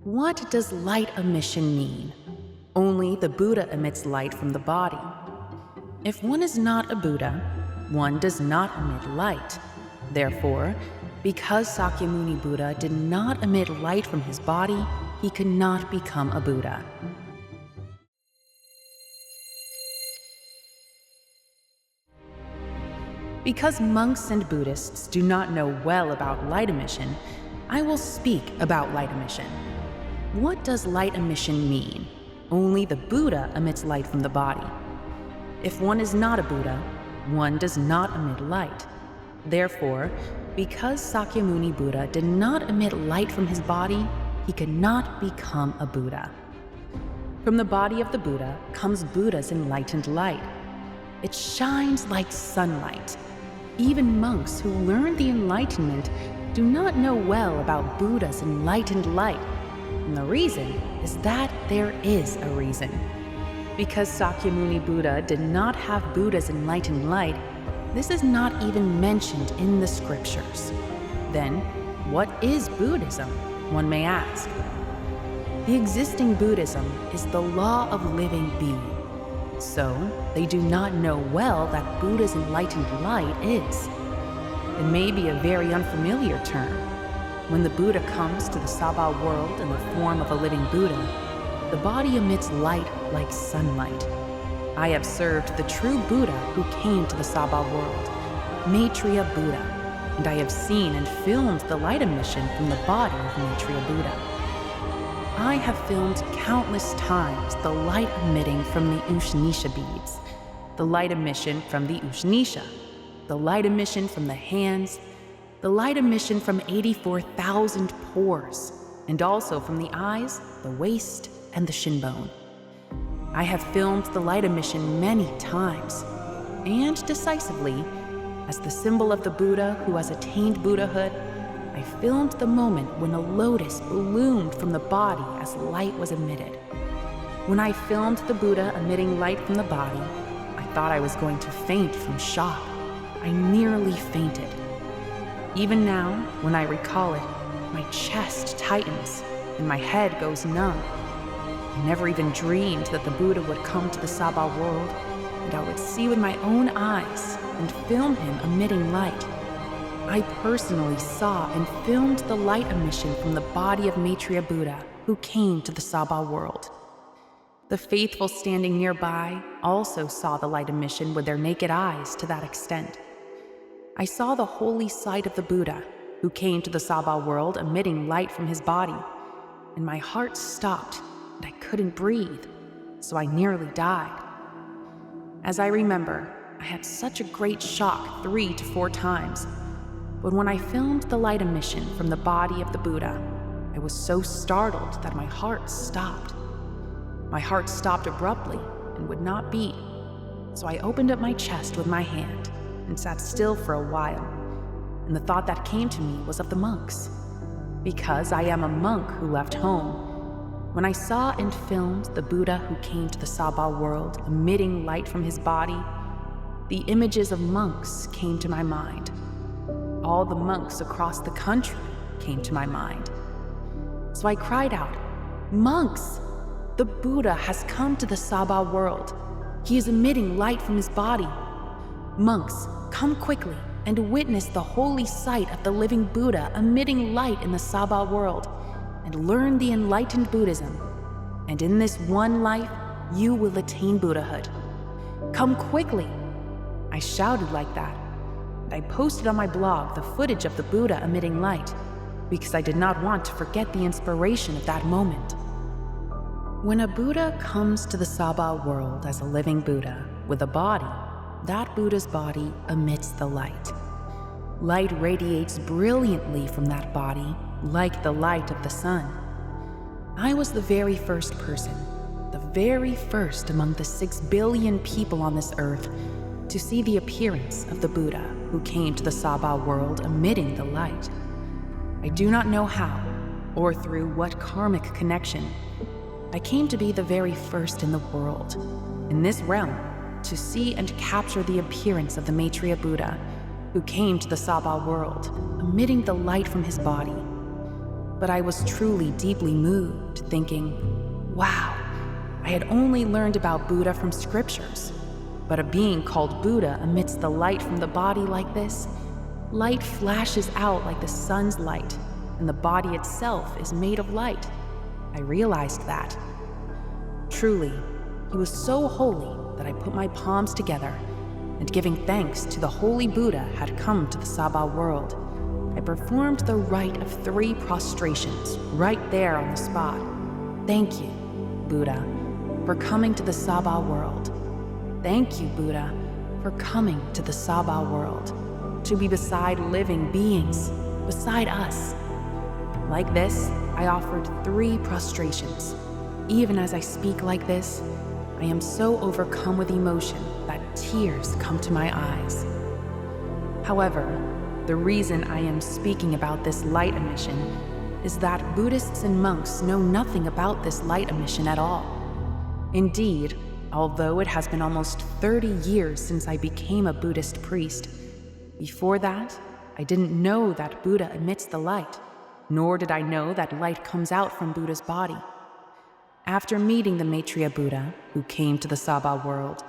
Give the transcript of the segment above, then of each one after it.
What does light emission mean? Only the Buddha emits light from the body. If one is not a Buddha, one does not emit light. Therefore, because Sakyamuni Buddha did not emit light from his body, he could not become a Buddha. Because monks and Buddhists do not know well about light emission, I will speak about light emission. What does light emission mean? Only the Buddha emits light from the body. If one is not a Buddha, one does not emit light. Therefore, because Sakyamuni Buddha did not emit light from his body, he could not become a Buddha. From the body of the Buddha comes Buddha's enlightened light. It shines like sunlight. Even monks who learn the enlightenment do not know well about Buddha's enlightened light. And the reason is that there is a reason. Because Sakyamuni Buddha did not have Buddha's enlightened light, this is not even mentioned in the scriptures. Then, what is Buddhism, one may ask? The existing Buddhism is the law of living being. So, they do not know well that Buddha's enlightened light is. It may be a very unfamiliar term. When the Buddha comes to the Sabha world in the form of a living Buddha, the body emits light like sunlight. I have served the true Buddha who came to the Sabha world, Maitreya Buddha, and I have seen and filmed the light emission from the body of Maitreya Buddha. I have filmed countless times the light emitting from the Ushnisha beads, the light emission from the Ushnisha, the light emission from the hands, the light emission from 84,000 pores, and also from the eyes, the waist, and the shin bone. I have filmed the light emission many times, and decisively, as the symbol of the Buddha who has attained Buddhahood, I filmed the moment when a lotus bloomed from the body as light was emitted. When I filmed the Buddha emitting light from the body, I thought I was going to faint from shock. I nearly fainted. Even now, when I recall it, my chest tightens and my head goes numb. I never even dreamed that the Buddha would come to the Sabha world and I would see with my own eyes and film him emitting light. I personally saw and filmed the light emission from the body of Maitreya Buddha who came to the Sabha world. The faithful standing nearby also saw the light emission with their naked eyes to that extent. I saw the holy sight of the Buddha who came to the Sabha world emitting light from his body, and my heart stopped and I couldn't breathe, so I nearly died. As I remember, I had such a great shock 3 to 4 times. But when I filmed the light emission from the body of the Buddha, I was so startled that my heart stopped. My heart stopped abruptly and would not beat, so I opened up my chest with my hand and sat still for a while, and the thought that came to me was of the monks. Because I am a monk who left home, when I saw and filmed the Buddha who came to the Sabha world emitting light from his body, the images of monks came to my mind. All the monks across the country came to my mind. So I cried out, "Monks! The Buddha has come to the Sabha world. He is emitting light from his body. Monks, come quickly and witness the holy sight of the living Buddha emitting light in the Sabha world and learn the enlightened Buddhism. And in this one life, you will attain Buddhahood. Come quickly!" I shouted like that. I posted on my blog the footage of the Buddha emitting light because I did not want to forget the inspiration of that moment. When a Buddha comes to the Sabha world as a living Buddha with a body, that Buddha's body emits the light. Light radiates brilliantly from that body like the light of the sun. I was the very first person, the very first among the 6 billion people on this earth to see the appearance of the Buddha who came to the Sabha world emitting the light. I do not know how, or through what karmic connection, I came to be the very first in the world, in this realm, to see and capture the appearance of the Maitreya Buddha who came to the Sabha world, emitting the light from his body. But I was truly deeply moved, thinking, wow, I had only learned about Buddha from scriptures, but a being called Buddha emits the light from the body like this. Light flashes out like the sun's light, and the body itself is made of light. I realized that. Truly, he was so holy that I put my palms together, and giving thanks to the holy Buddha had come to the Sabha world, I performed the rite of 3 prostrations right there on the spot. Thank you, Buddha, for coming to the Sabha world. Thank you, Buddha, for coming to the Sabha world, to be beside living beings, beside us. Like this, I offered 3 prostrations. Even as I speak like this, I am so overcome with emotion that tears come to my eyes. However, the reason I am speaking about this light emission is that Buddhists and monks know nothing about this light emission at all. Indeed, although it has been almost 30 years since I became a Buddhist priest, before that, I didn't know that Buddha emits the light, nor did I know that light comes out from Buddha's body. After meeting the Maitreya Buddha, who came to the Sabha world,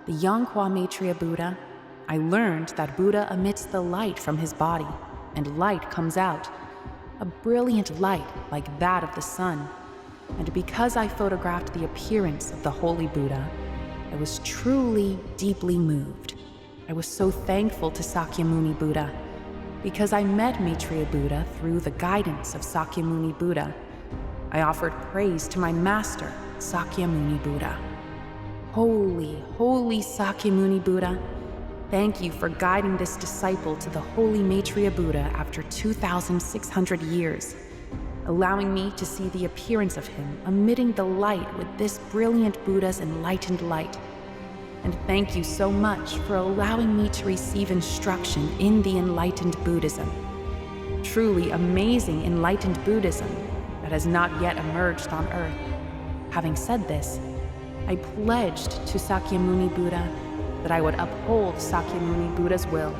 the Yangkwa Maitreya Buddha, I learned that Buddha emits the light from his body, and light comes out, a brilliant light like that of the sun. And because I photographed the appearance of the holy Buddha, I was truly deeply moved. I was so thankful to Sakyamuni Buddha, because I met Maitreya Buddha through the guidance of Sakyamuni Buddha. I offered praise to my master, Sakyamuni Buddha. Holy, holy Sakyamuni Buddha, thank you for guiding this disciple to the holy Maitreya Buddha after 2,600 years, allowing me to see the appearance of him emitting the light with this brilliant Buddha's enlightened light. And thank you so much for allowing me to receive instruction in the enlightened Buddhism. Truly amazing enlightened Buddhism that has not yet emerged on earth. Having said this, I pledged to Sakyamuni Buddha that I would uphold Sakyamuni Buddha's will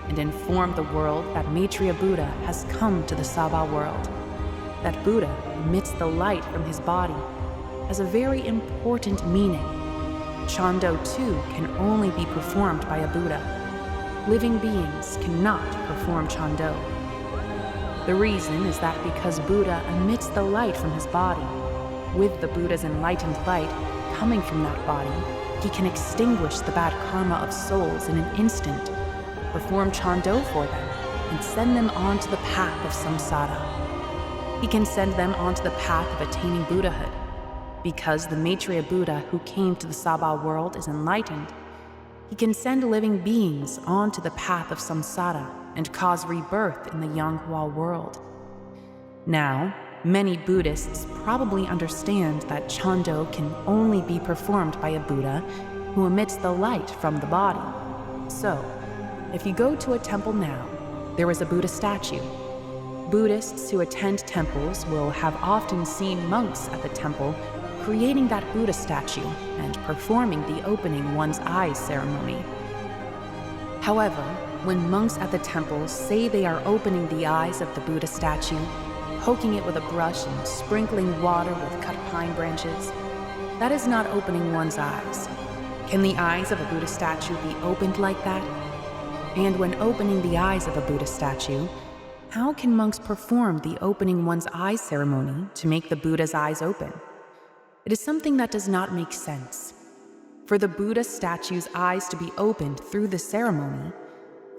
and inform the world that Maitreya Buddha has come to the Sabha world. That Buddha emits the light from his body has a very important meaning. Chando too can only be performed by a Buddha. Living beings cannot perform Chando. The reason is that because Buddha emits the light from his body, with the Buddha's enlightened light coming from that body, he can extinguish the bad karma of souls in an instant, perform Chando for them, and send them onto the path of samsara. He can send them onto the path of attaining Buddhahood. Because the Maitreya Buddha who came to the Sabha world is enlightened, he can send living beings onto the path of samsara and cause rebirth in the Yangkwa world. Now, many Buddhists probably understand that Chando can only be performed by a Buddha who emits the light from the body. So, if you go to a temple now, there is a Buddha statue. Buddhists who attend temples will have often seen monks at the temple creating that Buddha statue and performing the opening one's eyes ceremony. However, when monks at the temple say they are opening the eyes of the Buddha statue, poking it with a brush and sprinkling water with cut pine branches, that is not opening one's eyes. Can the eyes of a Buddha statue be opened like that? And when opening the eyes of a Buddha statue, how can monks perform the opening one's eyes ceremony to make the Buddha's eyes open? It is something that does not make sense. For the Buddha statue's eyes to be opened through the ceremony,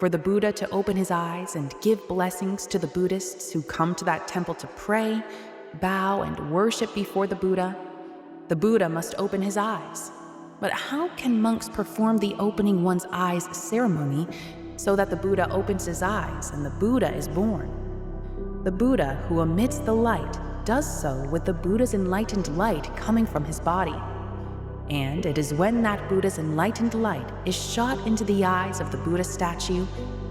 for the Buddha to open his eyes and give blessings to the Buddhists who come to that temple to pray, bow, and worship before the Buddha must open his eyes. But how can monks perform the opening one's eyes ceremony so that the Buddha opens his eyes and the Buddha is born? The Buddha who emits the light does so with the Buddha's enlightened light coming from his body. And it is when that Buddha's enlightened light is shot into the eyes of the Buddha statue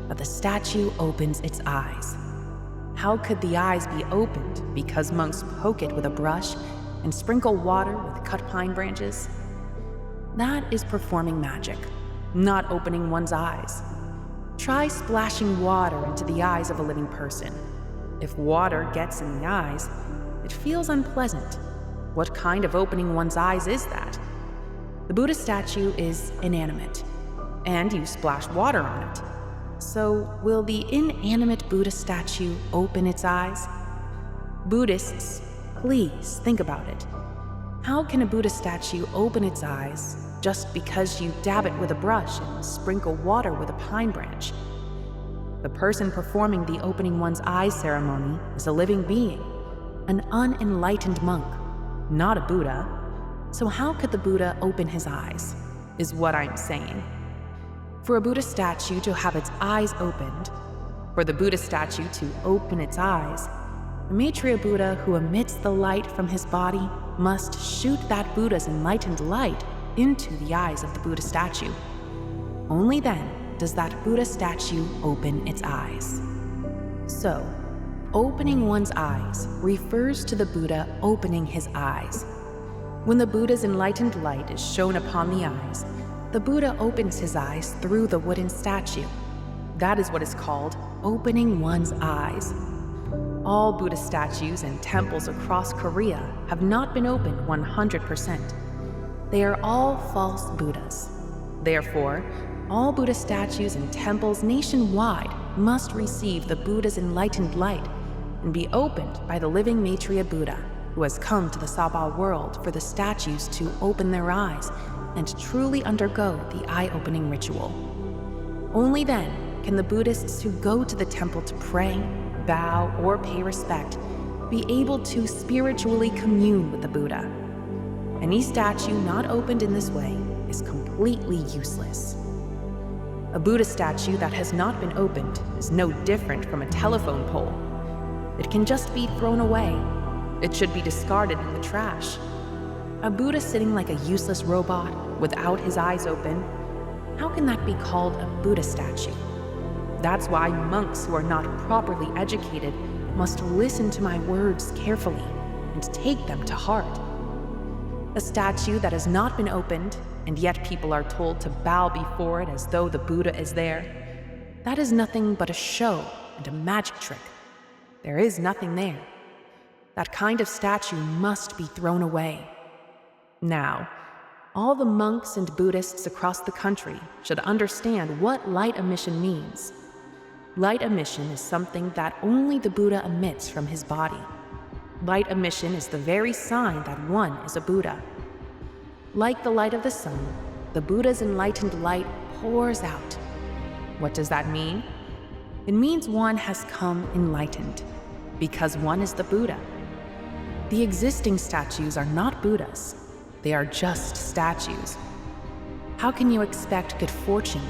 that the statue opens its eyes. How could the eyes be opened because monks poke it with a brush and sprinkle water with cut pine branches? That is performing magic, not opening one's eyes. Try splashing water into the eyes of a living person. If water gets in the eyes, it feels unpleasant. What kind of opening one's eyes is that? The Buddha statue is inanimate, and you splash water on it. So, will the inanimate Buddha statue open its eyes? Buddhists, please think about it. How can a Buddha statue open its eyes just because you dab it with a brush and sprinkle water with a pine branch? The person performing the opening one's eyes ceremony is a living being, an unenlightened monk, not a Buddha. So how could the Buddha open his eyes, is what I'm saying. For a Buddha statue to have its eyes opened, for the Buddha statue to open its eyes, the Maitreya Buddha who emits the light from his body must shoot that Buddha's enlightened light into the eyes of the Buddha statue. Only then does that Buddha statue open its eyes. So, opening one's eyes refers to the Buddha opening his eyes. When the Buddha's enlightened light is shone upon the eyes, the Buddha opens his eyes through the wooden statue. That is what is called opening one's eyes. All Buddha statues and temples across Korea have not been opened 100%. They are all false Buddhas. Therefore, all Buddha statues and temples nationwide must receive the Buddha's enlightened light and be opened by the living Maitreya Buddha, who has come to the Sabha world for the statues to open their eyes and truly undergo the eye-opening ritual. Only then can the Buddhists who go to the temple to pray, bow, or pay respect be able to spiritually commune with the Buddha. Any statue not opened in this way is completely useless. A Buddha statue that has not been opened is no different from a telephone pole. It can just be thrown away. It should be discarded in the trash. A Buddha sitting like a useless robot without his eyes open, how can that be called a Buddha statue? That's why monks who are not properly educated must listen to my words carefully and take them to heart. A statue that has not been opened, and yet people are told to bow before it as though the Buddha is there, that is nothing but a show and a magic trick. There is nothing there. That kind of statue must be thrown away. Now, all the monks and Buddhists across the country should understand what light emission means. Light emission is something that only the Buddha emits from his body. Light emission is the very sign that one is a Buddha. Like the light of the sun, the Buddha's enlightened light pours out. What does that mean? It means one has come enlightened, because one is the Buddha. The existing statues are not Buddhas. They are just statues. How can you expect good fortune,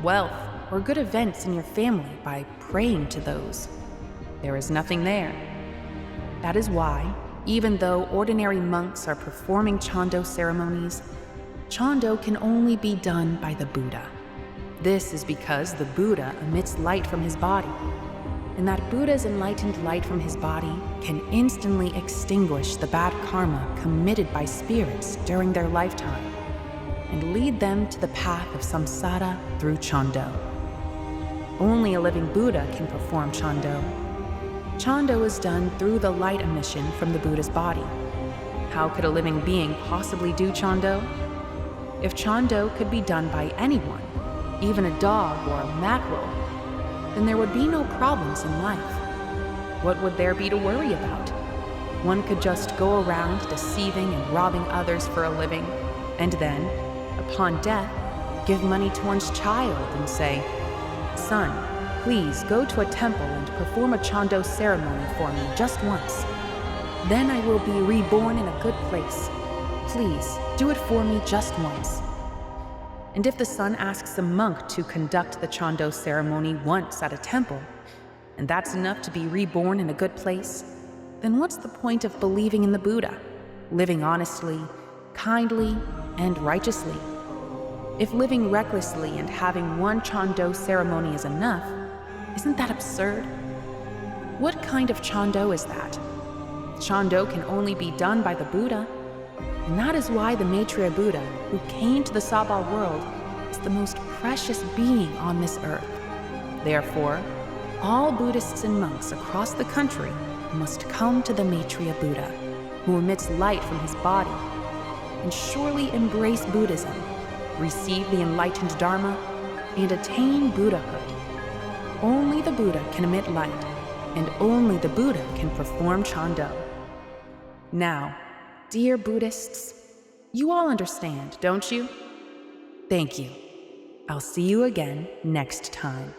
wealth, or good events in your family by praying to those? There is nothing there. That is why, even though ordinary monks are performing Chando ceremonies, Chando can only be done by the Buddha. This is because the Buddha emits light from his body, and that Buddha's enlightened light from his body can instantly extinguish the bad karma committed by spirits during their lifetime and lead them to the path of samsara through Chando. Only a living Buddha can perform Chando. Chando is done through the light emission from the Buddha's body. How could a living being possibly do Chando? If Chando could be done by anyone, even a dog or a mackerel, then there would be no problems in life. What would there be to worry about? One could just go around deceiving and robbing others for a living, and then, upon death, give money to one's child and say, "Son, please go to a temple and perform a Chando ceremony for me just once. Then I will be reborn in a good place. Please, do it for me just once." And if the son asks a monk to conduct the Chando ceremony once at a temple, and that's enough to be reborn in a good place, then what's the point of believing in the Buddha, living honestly, kindly, and righteously? If living recklessly and having one Chando ceremony is enough, isn't that absurd? What kind of Chando is that? Chando can only be done by the Buddha, and that is why the Maitreya Buddha, who came to the Sabha world, is the most precious being on this earth. Therefore, All Buddhists and monks across the country must come to the Maitreya Buddha, who emits light from his body, and surely embrace Buddhism, receive the enlightened Dharma, and attain Buddhahood. Only the Buddha can emit light, and only the Buddha can perform Chando. Now, dear Buddhists, you all understand, don't you? Thank you. I'll see you again next time.